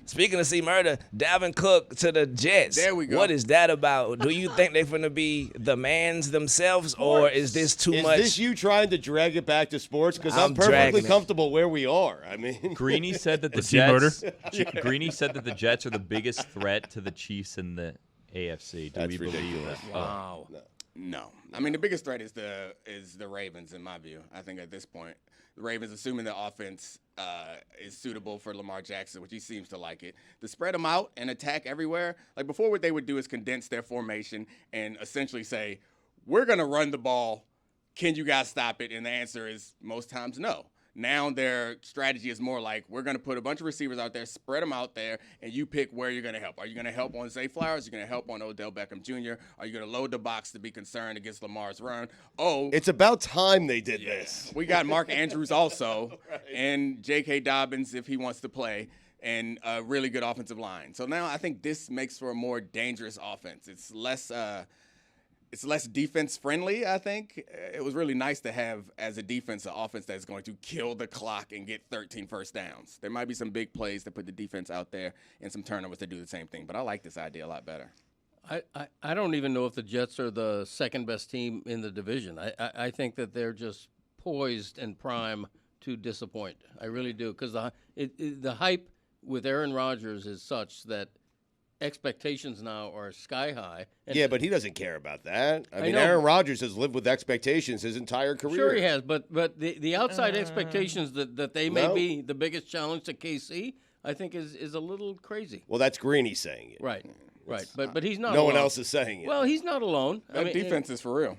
Speaking of C Murder, Dalvin Cook to the Jets. There we go. What is that about? Do you think they're going to be the mans themselves, or is this too much? Is this you trying to drag it back to sports? Because I'm dragging perfectly it. comfortable where we are. I mean, Greeny said that the murder? Jets. Greeny said that the Jets are the biggest threat to the Chiefs in the AFC. Do That's we believe ridiculous. that? Wow. No. I mean, the biggest threat is the Ravens, in my view. I think at this point, the Ravens, assuming the offense is suitable for Lamar Jackson, which he seems to like it, to spread them out and attack everywhere. Like before, what they would do is condense their formation and essentially say, we're going to run the ball. Can you guys stop it? And the answer is most times no. Now their strategy is more like, we're going to put a bunch of receivers out there, spread them out there, and you pick where you're going to help. Are you going to help on Zay Flowers? Are you going to help on Odell Beckham Jr.? Are you going to load the box to be concerned against Lamar's run? Oh, it's about time they did this. we got Mark Andrews also, and J.K. Dobbins if he wants to play, and a really good offensive line. So now I think this makes for a more dangerous offense. It's less defense friendly, I think. It was really nice to have, as a defense, an offense that's going to kill the clock and get 13 first downs. There might be some big plays to put the defense out there and some turnovers to do the same thing, but I like this idea a lot better. I don't even know if the Jets are the second best team in the division. I think that they're just poised and prime to disappoint. I really do, because the hype with Aaron Rodgers is such that expectations now are sky high. And Yeah, but he doesn't care about that. I mean, know. Aaron Rodgers has lived with expectations his entire career. Sure he has, but the outside expectations that they may No. be the biggest challenge to KC, I think is a little crazy. Well, that's Greeny saying it. Right. But he's not No alone. one else is saying it. Well, he's not alone. That defense is for real.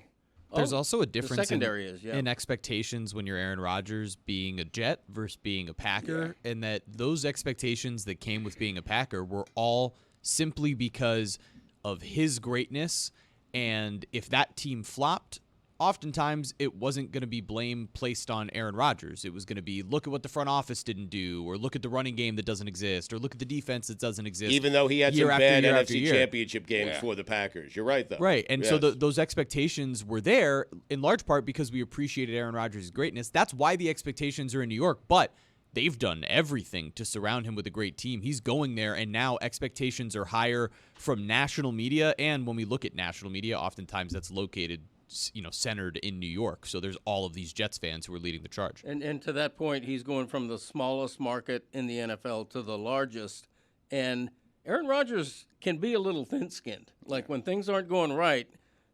There's also a difference the secondary is, yeah. in expectations when you're Aaron Rodgers being a Jet versus being a Packer, and that those expectations that came with being a Packer were all simply because of his greatness, and if that team flopped, oftentimes it wasn't going to be blame placed on Aaron Rodgers. It was going to be, look at what the front office didn't do, or look at the running game that doesn't exist, or look at the defense that doesn't exist. Even though he had year some after bad year after NFC year. championship games for the Packers. You're right, though. Right, and so Yes. those expectations were there in large part because we appreciated Aaron Rodgers' greatness. That's why the expectations are in New York, but they've done everything to surround him with a great team. He's going there, and now expectations are higher from national media, and when we look at national media, oftentimes that's located, centered in New York. So there's all of these Jets fans who are leading the charge. And to that point, he's going from the smallest market in the NFL to the largest. And Aaron Rodgers can be a little thin-skinned, like when things aren't going right.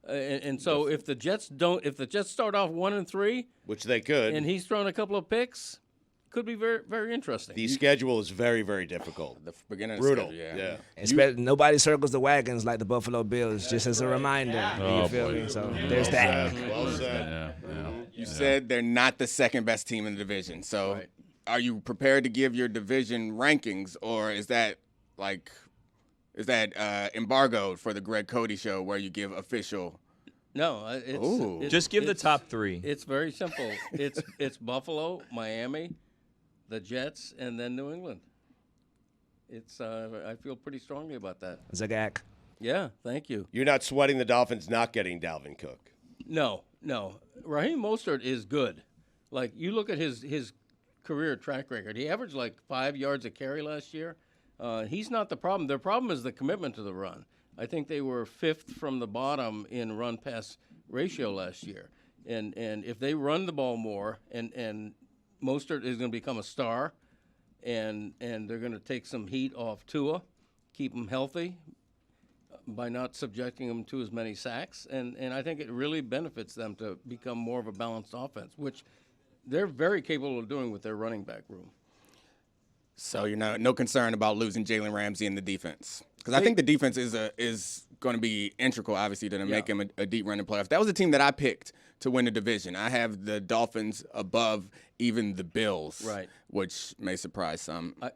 And so if the Jets start off 1-3, which they could, and he's thrown a couple of picks, could be very, very interesting. the schedule is very, very difficult. The beginning Brutal. of the schedule, Nobody circles the wagons like the Buffalo Bills, just as a reminder. You feel me? So there's that. Well said. You said they're not the second best team in the division. So are you prepared to give your division rankings, or is that embargoed for the Greg Cody show where you give official? No, it's Just give the top three. It's very simple. It's Buffalo, Miami, the Jets, and then New England. It's I feel pretty strongly about that. Zagak. Yeah, thank you. You're not sweating the Dolphins not getting Dalvin Cook. No. Raheem Mostert is good. Like, you look at his career track record. He averaged like 5 yards a carry last year. He's not the problem. Their problem is the commitment to the run. I think they were 5th from the bottom in run-pass ratio last year. And if they run the ball more, and Mostert is going to become a star, and they're going to take some heat off Tua, keep him healthy by not subjecting him to as many sacks. And I think it really benefits them to become more of a balanced offense, which they're very capable of doing with their running back room. So you're no concern about losing Jalen Ramsey in the defense? Because I think the defense is going to be integral, obviously, to make him a deep running playoff. That was the team that I picked to win the division. I have the Dolphins above even the Bills, right? Which may surprise some. I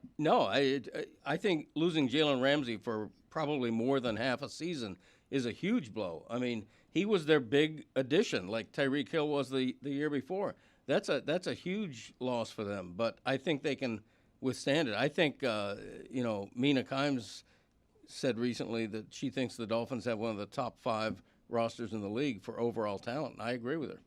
think losing Jalen Ramsey for probably more than half a season is a huge blow. I mean, he was their big addition, like Tyreek Hill was the year before. That's a huge loss for them, but I think they can withstand it. I think Mina Kimes said recently that she thinks the Dolphins have one of the top 5 rosters in the league for overall talent. And I agree with her.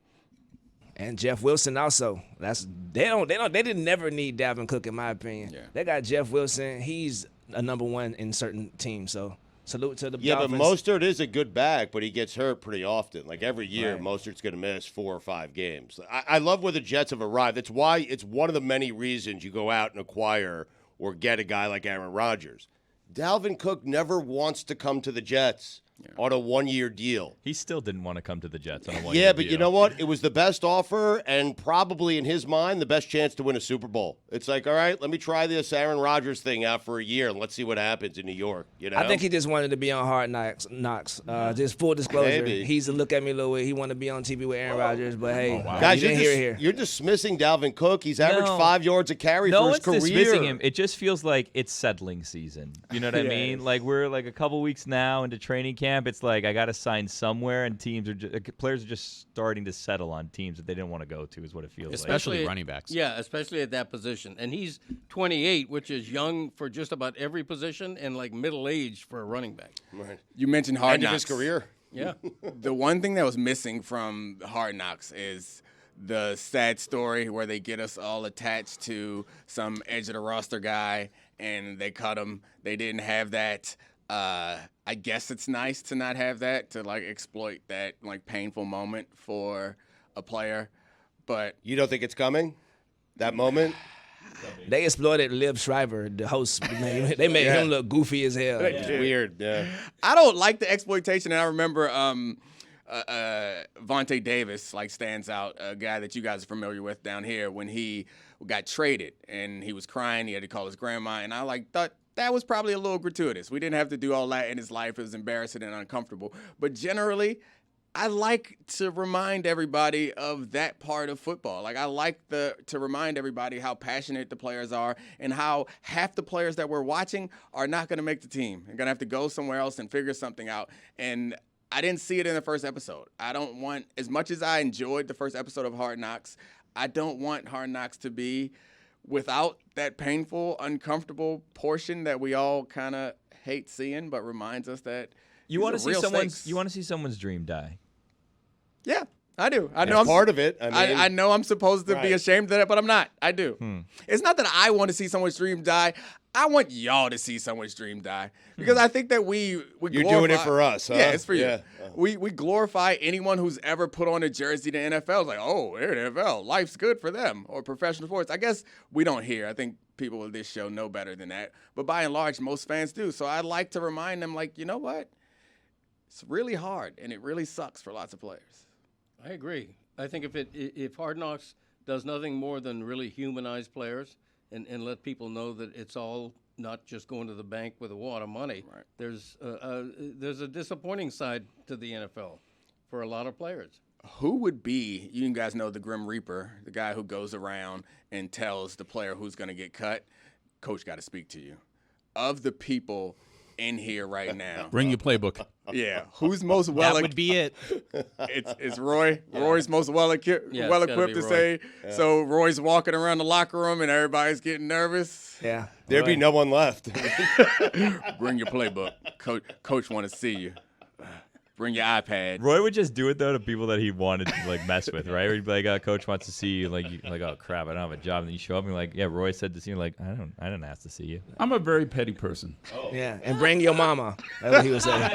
And Jeff Wilson also. They didn't never need Dalvin Cook in my opinion. Yeah. They got Jeff Wilson. He's a number one in certain teams. So salute to the Yeah, Dolphins. but Mostert is a good back, but he gets hurt pretty often. Like every year, Right. Mostert's going to miss 4 or 5 games. I love where the Jets have arrived. That's why it's one of the many reasons you go out and acquire or get a guy like Aaron Rodgers. Dalvin Cook never wants to come to the Jets on a 1-year deal. He still didn't want to come to the Jets on a 1-year Yeah, but deal. you know what? It was the best offer and probably in his mind the best chance to win a Super Bowl. It's like, all right, let me try this Aaron Rodgers thing out for a year and let's see what happens in New York. You know? I think he just wanted to be on Hard Knocks. Just full disclosure. Maybe. He's a look at me, Louis. He wanted to be on TV with Aaron Rodgers, but hey, Guys, you didn't hear it here. you're dismissing Dalvin Cook. He's averaged No. 5 yards a carry No for one's his career. dismissing him. It just feels like it's settling season. You know what I Yes. mean? Like we're like a couple weeks now into training camp. It's like I got to sign somewhere, and players are just starting to settle on teams that they didn't want to go to. Is what it feels like. Especially running backs. Yeah, especially at that position. And he's 28, which is young for just about every position, and like middle-aged for a running back. Right. You mentioned Hard End of Knocks. his career. Yeah. The one thing that was missing from Hard Knocks is the sad story where they get us all attached to some edge of the roster guy and they cut him. They didn't have that. I guess it's nice to not have that, to like exploit that like painful moment for a player. But You don't think it's coming? That moment? They exploited Liv Shriver, the host. They made him look goofy as hell. It's weird. Yeah. I don't like the exploitation, and I remember Vontae Davis like stands out, a guy that you guys are familiar with down here, when he got traded and he was crying. He had to call his grandma, and I thought that was probably a little gratuitous. We didn't have to do all that in his life. It was embarrassing and uncomfortable. But generally, I like to remind everybody of that part of football. Like I like to remind everybody how passionate the players are and how half the players that we're watching are not going to make the team. They're going to have to go somewhere else and figure something out. And I didn't see it in the first episode. I don't want, as much as I enjoyed the first episode of Hard Knocks, I don't want Hard Knocks to be without that painful, uncomfortable portion that we all kind of hate seeing, but reminds us that You want to these are see real someone's. stakes. You want to see someone's dream die. Yeah, I do. I know That's I'm part of it. I mean, I know I'm supposed to be Right. ashamed of that, but I'm not. I do. It's not that I want to see someone's dream die. I want y'all to see someone's dream die because I think that we You're doing it for us, huh? Yeah, it's for you. Yeah. We glorify anyone who's ever put on a jersey to NFL. It's like, oh, they're in the NFL. Life's good for them, or professional sports. I guess we don't hear. I think people with this show know better than that. But by and large, most fans do. So I like to remind them, like, you know what? It's really hard, and it really sucks for lots of players. I agree. I think if Hard Knocks does nothing more than really humanize players and let people know that it's all not just going to the bank with a wad of money. Right. There's a disappointing side to the NFL for a lot of players. Who would be, you guys know the Grim Reaper, the guy who goes around and tells the player who's going to get cut? Coach got to speak to you. Of the people in here right now, Bring your playbook. yeah, who's most well That would be it. It's Roy. Roy's most well equipped Yeah, it's gotta be to Roy. say. So Roy's walking around the locker room and everybody's getting nervous. Yeah. there'd be no one left. Bring your playbook. Coach want to see you. Bring your iPad. Roy would just do it though to people that he wanted to like mess with, right? He'd be like, "Coach wants to see you." Like, "Oh crap, I don't have a job." And then you show up and you're like, "Yeah, Roy said to see you." Like, I didn't ask to see you. I'm a very petty person. Yeah. And bring your mama. That's what he was saying.